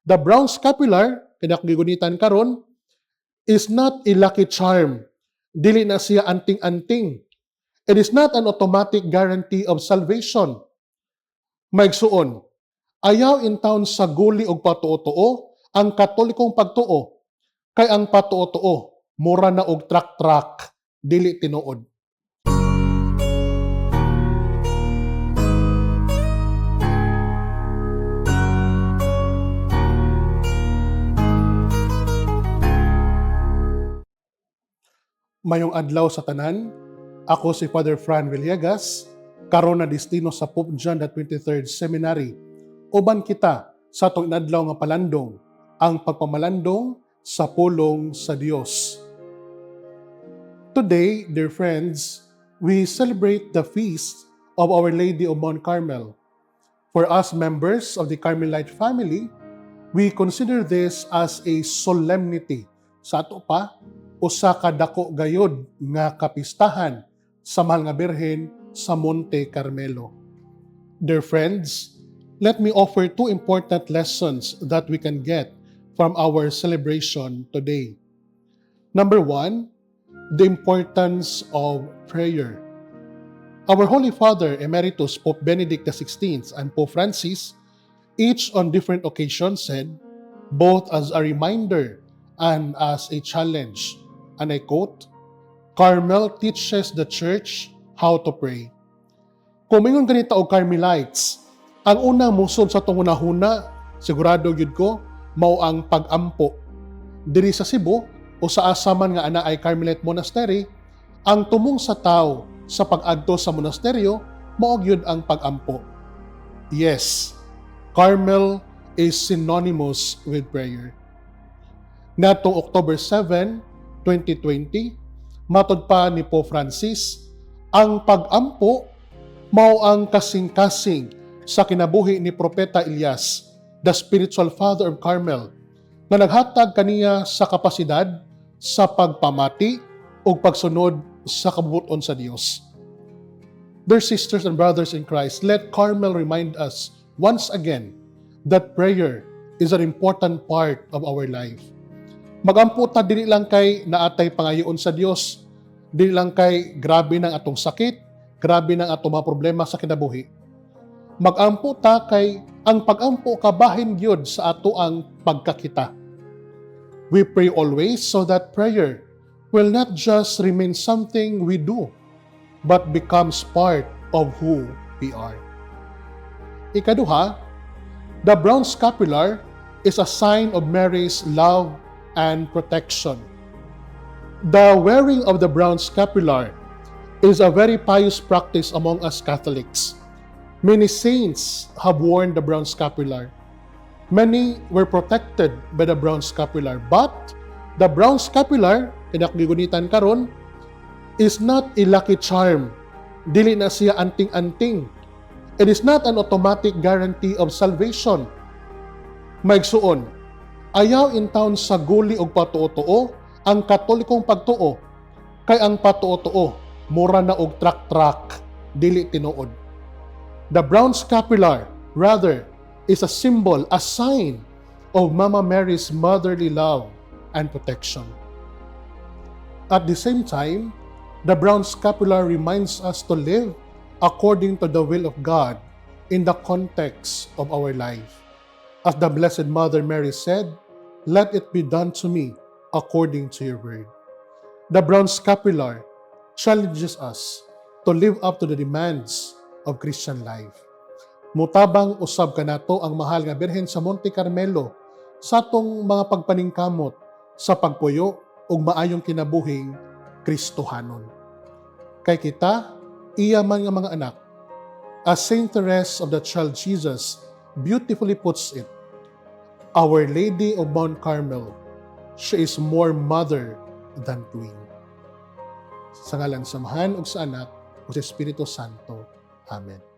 The brown scapular, kinakagigunitan karon, is not a lucky charm. Dili na siya anting-anting. It is not an automatic guarantee of salvation. Maigsuon, ayaw in town sa guli og patuo-tuo ang katolikong pagtuo, kay ang patuo-tuo mura na og trak-trak, dili tinuod. Mayong adlaw sa tanan, ako si Father Fran Villegas, karon na destino sa Pope John the 23rd Seminary. Uban kita sa atong inadlaw nga palandong, ang pagpamalandong sa pulong sa Dios. Today, dear friends, we celebrate the feast of Our Lady of Mount Carmel. For us members of the Carmelite family, we consider this as a solemnity. Sa ato pa, usa ka dako gayod nga kapistahan sa Mahal nga Birhen sa Monte Carmelo. Dear friends, let me offer two important lessons that we can get from our celebration today. Number one, the importance of prayer. Our Holy Father Emeritus Pope Benedict XVI and Pope Francis, each on different occasions said, both as a reminder and as a challenge, and I quote, Carmel teaches the Church how to pray. Kung mingon ganito og Carmelites, ang unang musod sa itong hunahuna, sigurado yun ko, mao ang pag-ampo. Diri sa Cebu, o sa asaman nga ana ay Carmelite Monastery, ang tumong sa tao sa pag-adto sa monasteryo, mao gyud ang pag-ampo. Yes, Carmel is synonymous with prayer. Natong October 7, 2020, matod pa ni Pope Francis, ang pag-ampo mao ang kasing-kasing sa kinabuhi ni Propeta Elias, the spiritual father of Carmel, nga naghatag kaniya sa kapasidad sa pagpamati o pagsunod sa kabubuton sa Dios. Dear sisters and brothers in Christ, let Carmel remind us once again that prayer is an important part of our life. Magampo ta dili lang kay naatay pangayoon sa Dios, dili lang kay grabe ng atong sakit, grabe ng atong mga problema sa kinabuhi. Magampo ta kay ang pagampo kabahin gyud sa ato ang pagkakita. We pray always so that prayer will not just remain something we do, but becomes part of who we are. Ikaduha, the brown scapular is a sign of Mary's love and protection. The wearing of the brown scapular is a very pious practice among us Catholics. Many saints have worn the brown scapular. Many were protected by the brown scapular, but the brown scapular, kinakagigunitan karon, is not a lucky charm. Dili na siya anting-anting. It is not an automatic guarantee of salvation. Maigsuon, ayaw in town sa guli og patuo-tuo ang katolikong pagtuo, kay ang patuo-tuo mura na og trak-trak, dili tinuod. The brown scapular, rather, is a symbol, a sign of Mama Mary's motherly love and protection. At the same time, the brown scapular reminds us to live according to the will of God in the context of our life. As the Blessed Mother Mary said, let it be done to me according to your word. The brown scapular challenges us to live up to the demands of Christian life. Mutabang usab kanato ang Mahal nga Birhen sa Monte Carmelo sa atong mga pagpaningkamot sa pagpuyo ug maayong kinabuhing Kristohanon. Kay kita, iya man nga mga anak, as Saint Therese of the Child Jesus beautifully puts it, Our Lady of Mount Carmel, she is more mother than queen. Sa ngalan sa Amahan ug sa Anak ug sa Espiritu Santo. Amen.